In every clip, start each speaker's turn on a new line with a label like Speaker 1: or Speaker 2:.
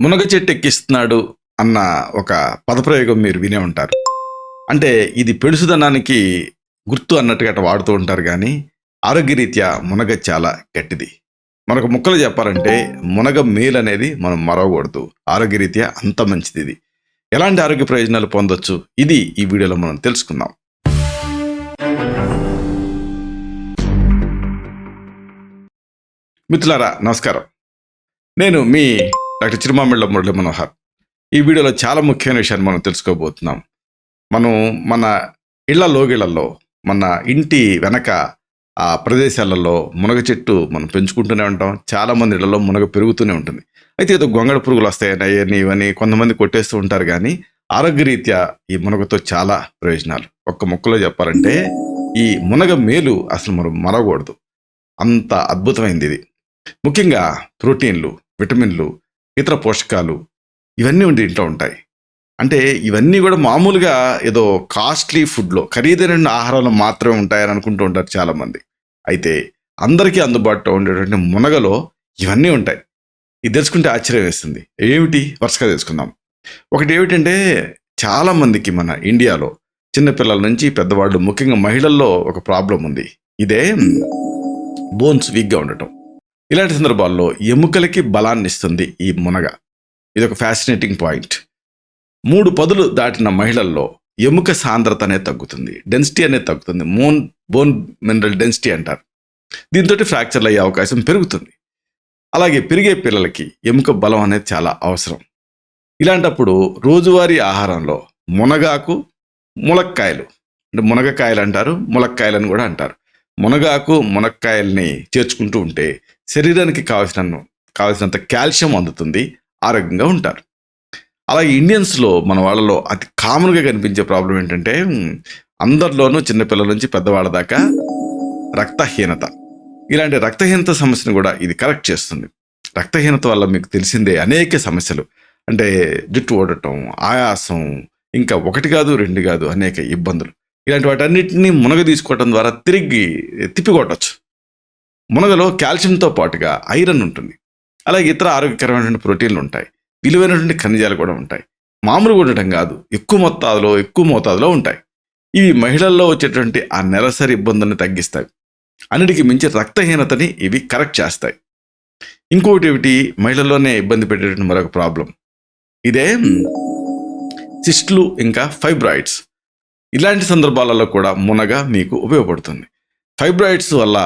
Speaker 1: మునగ చెట్టు ఎక్కిస్తున్నాడు అన్న ఒక పదప్రయోగం మీరు వినే ఉంటారు. అంటే ఇది పెడుసుదనానికి గుర్తు అన్నట్టుగా అట్లా వాడుతూ ఉంటారు కానీ ఆరోగ్యరీత్యా మునగ చాలా గట్టిది. మనకు ముక్కలు చెప్పాలంటే మునగ మేలు అనేది మనం మరవకూడదు. ఆరోగ్యరీత్యా అంత మంచిది ఇది. ఎలాంటి ఆరోగ్య ప్రయోజనాలు పొందొచ్చు ఇది ఈ వీడియోలో మనం తెలుసుకుందాం. మిత్రులారా నమస్కారం. నేను మీ డాక్టర్ చిరుమామిళ్ళ మురళి మనోహర్. ఈ వీడియోలో చాలా ముఖ్యమైన విషయాన్ని మనం తెలుసుకోబోతున్నాం. మనం మన ఇళ్లలో మన ఇంటి వెనక ఆ ప్రదేశాలలో మునగ చెట్టు మనం పెంచుకుంటూనే ఉంటాం. చాలామంది ఇళ్లలో మునగ పెరుగుతూనే ఉంటుంది. అయితే ఏదో గొంగళ పురుగులు వస్తాయని అవన్నీ ఇవన్నీ కొంతమంది కొట్టేస్తూ ఉంటారు కానీ ఆరోగ్యరీత్యా ఈ మునగతో చాలా ప్రయోజనాలు. ఒక్క ముక్కలో చెప్పాలంటే ఈ మునగ మేలు అసలు మనం మరవకూడదు. అంత అద్భుతమైంది ఇది. ముఖ్యంగా ప్రోటీన్లు, విటమిన్లు, ఇతర పోషకాలు ఇవన్నీ ఇంట్లో ఉంటాయి. అంటే ఇవన్నీ కూడా మామూలుగా ఏదో కాస్ట్లీ ఫుడ్లో ఖరీదైన ఆహారంలో మాత్రమే ఉంటాయని అనుకుంటూ ఉంటారు చాలామంది. అయితే అందరికీ అందుబాటులో ఉండేటువంటి మునగలో ఇవన్నీ ఉంటాయి. ఇది తెలుసుకుంటే ఆశ్చర్యం వేస్తుంది. ఏమిటి వరుసగా తెలుసుకుందాం. ఒకటి ఏమిటంటే చాలామందికి మన ఇండియాలో చిన్నపిల్లల నుంచి పెద్దవాళ్ళు ముఖ్యంగా మహిళల్లో ఒక ప్రాబ్లం ఉంది. ఇదే బోన్స్ వీక్గా ఉండటం. ఇలాంటి సందర్భాల్లో ఎముకలకి బలాన్ని ఇస్తుంది ఈ మునగ. ఇది ఒక ఫ్యాసినేటింగ్ పాయింట్. 3 పదులు దాటిన మహిళల్లో ఎముక సాంద్రత అనేది తగ్గుతుంది, డెన్సిటీ అనేది తగ్గుతుంది. బోన్ మినరల్ డెన్సిటీ అంటారు. దీంతో ఫ్రాక్చర్లు అయ్యే అవకాశం పెరుగుతుంది. అలాగే పెరిగే పిల్లలకి ఎముక బలం అనేది చాలా అవసరం. ఇలాంటప్పుడు రోజువారీ ఆహారంలో మునగాకు, ములక్కాయలు అంటే మునగకాయలు అంటారు, ములక్కాయలని కూడా అంటారు. మునగాకు, మునక్కాయల్ని చేర్చుకుంటూ ఉంటే శరీరానికి కావాల్సినంత కాల్షియం అందుతుంది, ఆరోగ్యంగా ఉంటారు. అలాగే ఇండియన్స్లో మన వాళ్ళలో అతి కామన్గా కనిపించే ప్రాబ్లం ఏంటంటే అందరిలోనూ చిన్నపిల్లల నుంచి పెద్దవాళ్ళ దాకా రక్తహీనత. ఇలాంటి రక్తహీనత సమస్యను కూడా ఇది కరెక్ట్ చేస్తుంది. రక్తహీనత వల్ల మీకు తెలిసిందే అనేక సమస్యలు, అంటే జుట్టు ఓడటం, ఆయాసం, ఇంకా 1 కాదు 2 కాదు అనేక ఇబ్బందులు. ఇలాంటి వాటన్నిటిని మునగ తీసుకోవడం ద్వారా తిరిగి తిప్పికొట్టచ్చు. మునగలో కాల్షియంతో పాటుగా ఐరన్ ఉంటుంది. అలాగే ఇతర ఆరోగ్యకరమైనటువంటి ప్రోటీన్లు ఉంటాయి, విలువైనటువంటి ఖనిజాలు కూడా ఉంటాయి. మామూలుగా ఉండటం కాదు, ఎక్కువ మోతాదులో ఉంటాయి. ఇవి మహిళల్లో వచ్చేటువంటి ఆ నెలసరి ఇబ్బందుల్ని తగ్గిస్తాయి. అన్నిటికీ మించి రక్తహీనతని ఇవి కరెక్ట్ చేస్తాయి. ఇంకొకటి ఏమిటి, మహిళల్లోనే ఇబ్బంది పెట్టేటువంటి మరొక ప్రాబ్లం ఇదే సిస్ట్లు, ఇంకా ఫైబ్రాయిడ్స్. ఇలాంటి సందర్భాలలో కూడా మునగ మీకు ఉపయోగపడుతుంది. ఫైబ్రాయిడ్స్ వల్ల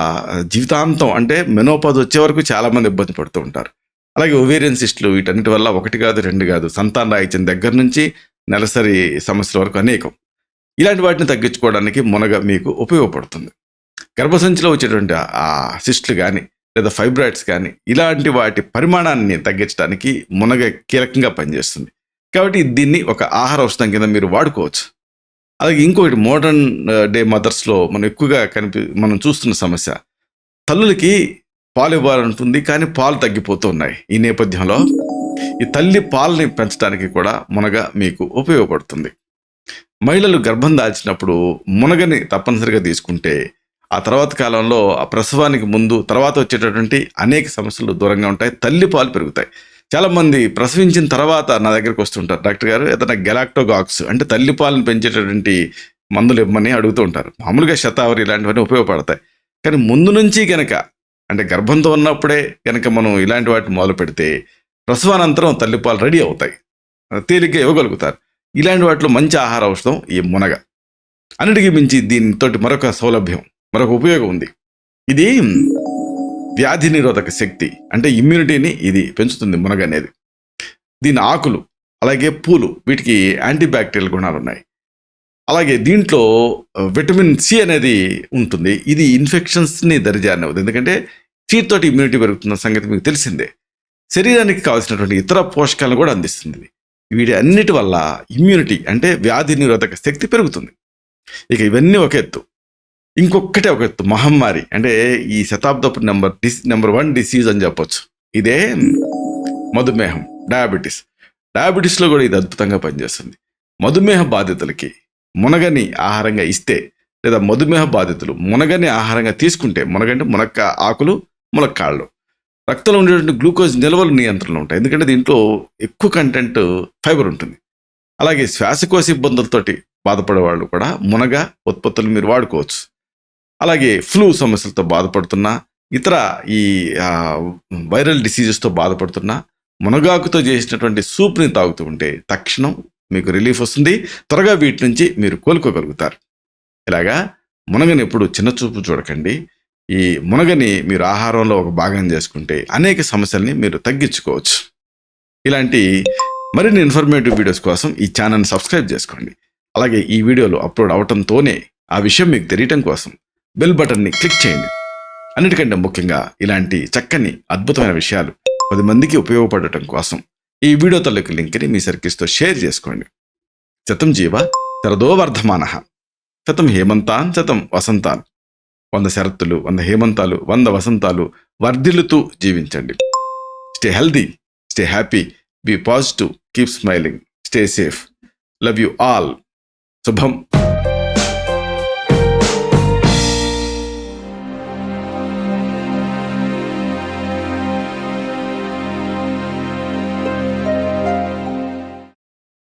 Speaker 1: జీవితాంతం అంటే మెనోపాజ్ వచ్చే వరకు చాలామంది ఇబ్బంది పడుతూ ఉంటారు. అలాగే ఒవేరియన్ సిస్టులు, వీటన్నిటి వల్ల 1 కాదు 2 కాదు సంతాన రాహిత్యం దగ్గర నుంచి నెలసరి సమస్యల వరకు అనేకం. ఇలాంటి వాటిని తగ్గించుకోవడానికి మునగ మీకు ఉపయోగపడుతుంది. గర్భసంచిలో వచ్చేటువంటి ఆ సిస్టులు కానీ లేదా ఫైబ్రాయిడ్స్ కానీ ఇలాంటి వాటి పరిమాణాన్ని తగ్గించడానికి మునగ కీలకంగా పనిచేస్తుంది. కాబట్టి దీన్ని ఒక ఆహార ఔషధం కింద మీరు వాడుకోవచ్చు. అలాగే ఇంకొకటి, మోడర్న్ డే మదర్స్లో మనం ఎక్కువగా మనం చూస్తున్న సమస్య, తల్లులకి పాలు ఇవ్వాలంటుంది కానీ పాలు తగ్గిపోతూ ఉన్నాయి. ఈ నేపథ్యంలో ఈ తల్లి పాలని పెంచడానికి కూడా మునగ మీకు ఉపయోగపడుతుంది. మహిళలు గర్భం దాల్చినప్పుడు మునగని తప్పనిసరిగా తీసుకుంటే ఆ తర్వాత కాలంలో ఆ ప్రసవానికి ముందు తర్వాత వచ్చేటటువంటి అనేక సమస్యలు దూరంగా ఉంటాయి, తల్లి పాలు పెరుగుతాయి. చాలామంది ప్రసవించిన తర్వాత నా దగ్గరికి వస్తుంటారు, డాక్టర్ గారు ఏదైనా గెలాక్టోగాక్స్ అంటే తల్లి పాలను పెంచేటటువంటి మందులు ఇవ్వమని అడుగుతూ ఉంటారు. మామూలుగా శతావరి ఇలాంటివన్నీ ఉపయోగపడతాయి. కానీ ముందు నుంచి కనుక అంటే గర్భంతో ఉన్నప్పుడే కనుక మనం ఇలాంటి వాటిని మొదలు పెడితే ప్రసవానంతరం తల్లిపాలు రెడీ అవుతాయి, తేలిగ్గా ఇవ్వగలుగుతారు. ఇలాంటి వాటిలో మంచి ఆహార ఔషధం ఈ మునగ. అన్నిటికీ మించి దీనితోటి మరొక సౌలభ్యం, మరొక ఉపయోగం ఉంది. ఇది వ్యాధి నిరోధక శక్తి అంటే ఇమ్యూనిటీని ఇది పెంచుతుంది మునగ అనేది. దీని ఆకులు అలాగే పూలు వీటికి యాంటీబ్యాక్టీరియల్ గుణాలు ఉన్నాయి. అలాగే దీంట్లో విటమిన్ సి అనేది ఉంటుంది. ఇది ఇన్ఫెక్షన్స్ని దరిజారనివ్వదు, ఎందుకంటే తోటి ఇమ్యూనిటీ పెరుగుతున్న సంగతి మీకు తెలిసిందే. శరీరానికి కావాల్సినటువంటి ఇతర పోషకాలను కూడా అందిస్తుంది. వీటి అన్నిటి వల్ల ఇమ్యూనిటీ అంటే వ్యాధి నిరోధక శక్తి పెరుగుతుంది. ఇక ఇవన్నీ ఒక ఎత్తు, ఇంకొకటే ఒక ఎత్తు మహమ్మారి, అంటే ఈ శతాబ్దపు నెంబర్ 1 డిసీజ్ అని చెప్పొచ్చు. ఇదే మధుమేహం, డయాబెటీస్లో కూడా ఇది అద్భుతంగా పనిచేస్తుంది. మధుమేహ బాధితులకి మునగని ఆహారంగా ఇస్తే లేదా మధుమేహ బాధితులు మునగని ఆహారంగా తీసుకుంటే, మునగంటే మునక్క ఆకులు, ములక్కాళ్ళు, రక్తంలో ఉండేటువంటి గ్లూకోజ్ నిల్వలు నియంత్రణలో ఉంటాయి, ఎందుకంటే దీంట్లో ఎక్కువ కంటెంట్ ఫైబర్ ఉంటుంది. అలాగే శ్వాసకోశ ఇబ్బందులతోటి బాధపడే వాళ్ళు కూడా మునగ ఉత్పత్తులు మీరు వాడుకోవచ్చు. అలాగే ఫ్లూ సమస్యలతో బాధపడుతున్నా, ఇతర ఈ వైరల్ డిసీజెస్తో బాధపడుతున్నా మునగాకుతో చేసినటువంటి సూప్ని తాగుతూ ఉంటే తక్షణం మీకు రిలీఫ్ వస్తుంది. త్వరగా వీటి నుంచి మీరు కోలుకోగలుగుతారు. ఇలాగా మునగని ఎప్పుడు చిన్న చూపు చూడకండి. ఈ మునగని మీరు ఆహారంలో ఒక భాగం చేసుకుంటే అనేక సమస్యల్ని మీరు తగ్గించుకోవచ్చు. ఇలాంటి మరిన్ని ఇన్ఫర్మేటివ్ వీడియోస్ కోసం ఈ ఛానల్ని సబ్స్క్రైబ్ చేసుకోండి. అలాగే ఈ వీడియోలు అప్లోడ్ అవటంతోనే ఆ విషయం మీకు తెలియటం కోసం బెల్ బటన్ని క్లిక్ చేయండి. అన్నిటికంటే ముఖ్యంగా ఇలాంటి చక్కని అద్భుతమైన విషయాలు 10 మందికి ఉపయోగపడటం కోసం ఈ వీడియో తాలూకు లింక్ని మీ సర్కిల్స్తో షేర్ చేసుకోండి. శతం జీవ శరదో వర్ధమానః, శతం హేమంతాన్ శతం వసంతాన్. 100 శరత్తులు, 100 హేమంతాలు, 100 వసంతాలు వర్ధిల్లుతూ జీవించండి. Stay healthy, stay happy, be positive, keep smiling, stay safe. Love you all. శుభం.